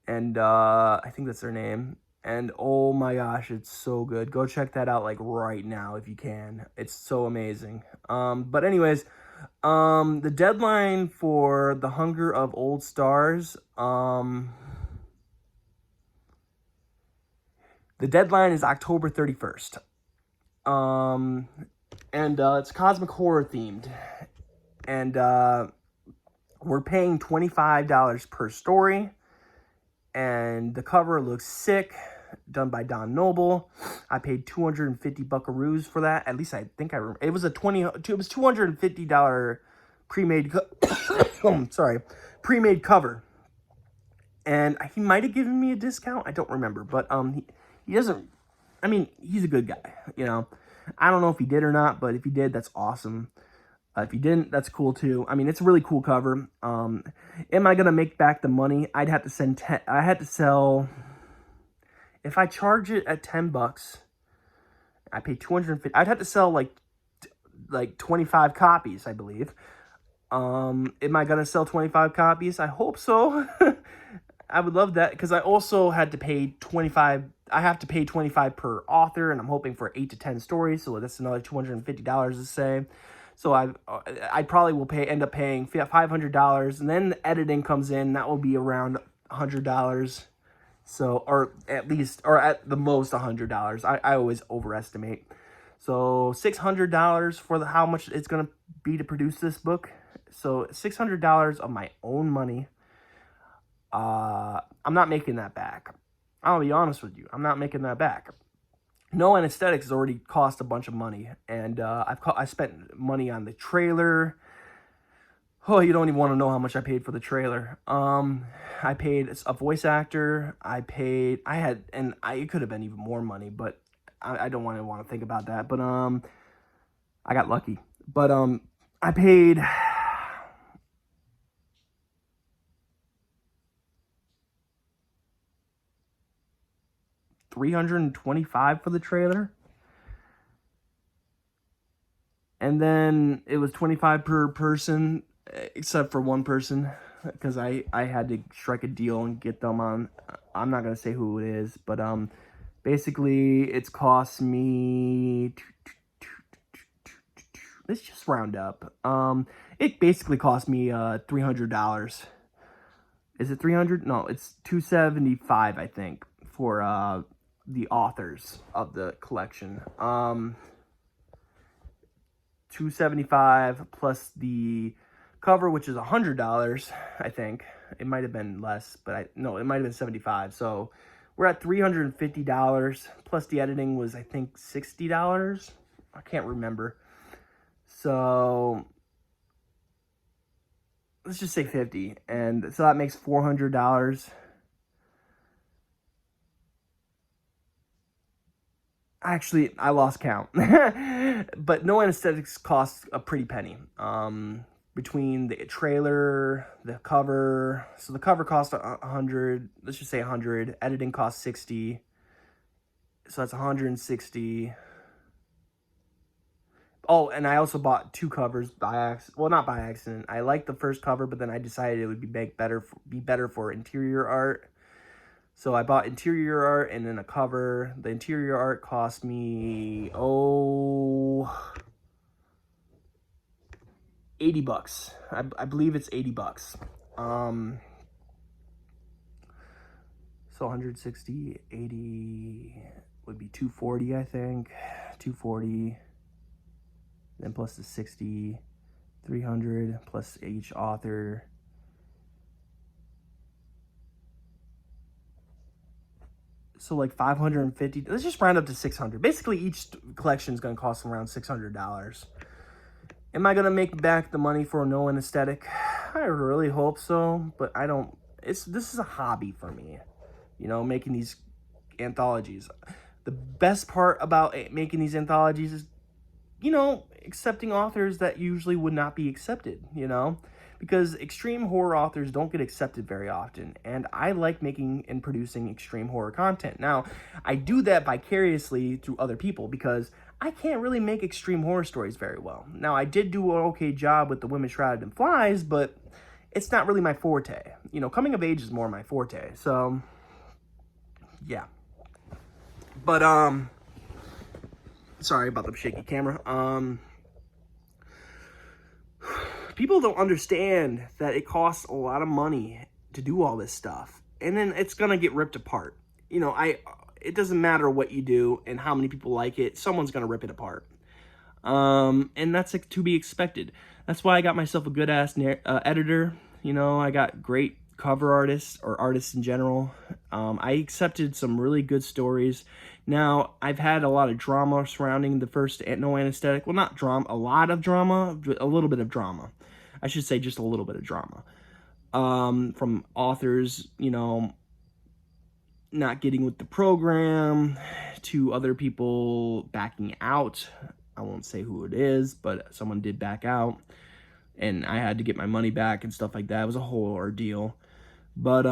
And I think that's their name. And oh my gosh, it's so good. Go check that out like right now if you can. It's so amazing. But anyways, the deadline for The Hunger of Old Stars, the deadline is October 31st. And it's cosmic horror themed. And we're paying $25 per story. And the cover looks sick. Done by Don Noble. I paid 250 buckaroos for that. At least I think I remember. It was $250 pre-made pre-made cover. And he might have given me a discount. I don't remember, but he doesn't, I mean, he's a good guy, I don't know if he did or not, but if he did, that's awesome. If he didn't, that's cool too. I mean, it's a really cool cover. Am I going to make back the money? I'd have to sell, if I charge it at $10, I pay 250, I'd have to sell like 25 copies, I believe. Am I going to sell 25 copies? I hope so. I would love that, because I also had to pay 25. I have to pay 25 per author, and I'm hoping for 8 to 10 stories, so that's another $250 to say. So I probably will end up paying $500, and then the editing comes in. That will be around $100. So, or at the most $100. I always overestimate. So $600 for how much it's gonna be to produce this book. So $600 of my own money. I'm not making that back. I'll be honest with you. I'm not making that back. No Anesthetics has already cost a bunch of money, and I spent money on the trailer. Oh, you don't even want to know how much I paid for the trailer. I paid a voice actor. It could have been even more money, but I don't want to think about that. But I got lucky. But I paid $325 for the trailer. And then it was 25 per person, except for one person, because I had to strike a deal and get them on. I'm not gonna say who it is, but basically it's cost me. Let's just round up. It basically cost me $300. Is it 300? No, it's 275, I think, for the authors of the collection. 275 plus the cover, which is $100, I think. It might have been less, but it might have been 75. So we're at $350 plus the editing was, I think, $60. I can't remember. So let's just say 50, and so that makes $400. Actually, I lost count. But no anesthetics costs a pretty penny. Between the trailer, the cover. So the cover cost 100. Let's just say 100. Editing costs 60. So that's 160. Oh, and I also bought 2 covers by accident. Well, not by accident. I liked the first cover, but then I decided it would be better for interior art. So I bought interior art and then a cover. The interior art cost me, $80. I believe it's $80. So 160, 80 would be 240, I think. 240. Then plus the 60, 300 plus each author. So like 550. Let's just round up to 600. Basically, each collection is going to cost around $600. Am I going to make back the money for no anesthetic? I really hope so, but I don't. This is a hobby for me, making these anthologies. The best part about making these anthologies is, accepting authors that usually would not be accepted, because extreme horror authors don't get accepted very often, and I like making and producing extreme horror content. Now, I do that vicariously through other people because I can't really make extreme horror stories very well. Now, I did do an okay job with The Women Shrouded in Flies, but it's not really my forte. Coming of age is more my forte, so yeah. But, sorry about the shaky camera. People don't understand that it costs a lot of money to do all this stuff, and then it's gonna get ripped apart. It doesn't matter what you do and how many people like it, someone's gonna rip it apart. And that's to be expected. That's why I got myself a good ass editor. I got great cover artists or artists in general. I accepted some really good stories. Now, I've had a lot of drama surrounding the first No Anesthetic. Well, not drama, a lot of drama, a little bit of drama. I should say just a little bit of drama. From authors, not getting with the program, to other people backing out. I won't say who it is, but someone did back out, and I had to get my money back and stuff like that. It was a whole ordeal. But,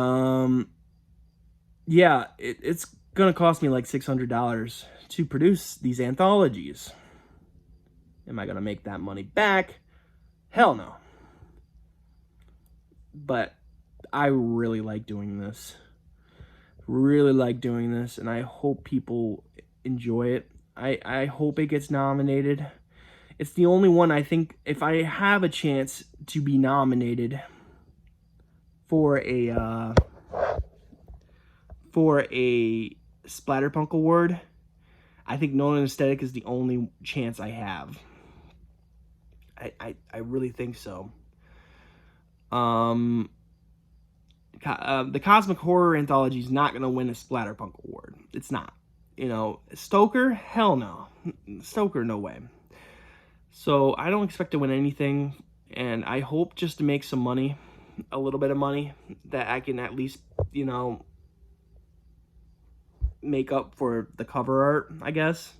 yeah, it's gonna cost me like $600 to produce these anthologies. Am I gonna make that money back? Hell no. But I really like doing this. And I hope people enjoy it. I hope it gets nominated. It's the only one, I think, if I have a chance to be nominated for a Splatterpunk award, I think No Anesthetic is the only chance I have. I really think so. The Cosmic Horror Anthology is not going to win a Splatterpunk award. It's not. Stoker? Hell no. Stoker, no way. So I don't expect to win anything And I hope just to make some money, a little bit of money, that I can at least, you know, make up for the cover art, I guess.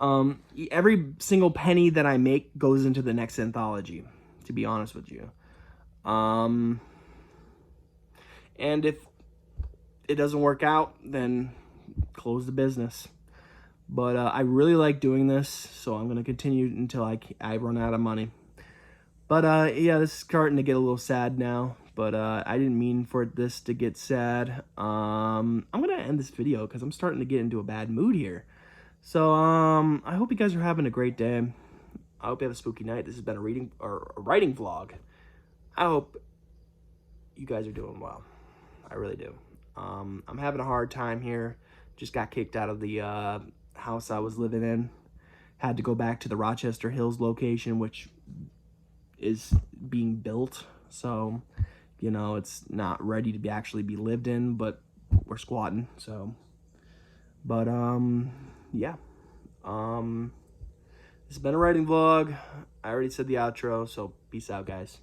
Every single penny that I make goes into the next anthology, to be honest with you. And if it doesn't work out, then close the business. But I really like doing this, so I'm going to continue until I run out of money. But yeah, this is starting to get a little sad now. But I didn't mean for this to get sad. I'm going to end this video because I'm starting to get into a bad mood here. So I hope you guys are having a great day. I hope you have a spooky night. This has been a reading or a writing vlog. I hope you guys are doing well. I really do. I'm having a hard time here. Just got kicked out of the house I was living in. Had to go back to the Rochester Hills location, which is being built. So, you know, it's not ready to be actually be lived in, but we're squatting. So, but yeah. It's been a writing vlog. I already said the outro, so peace out, guys.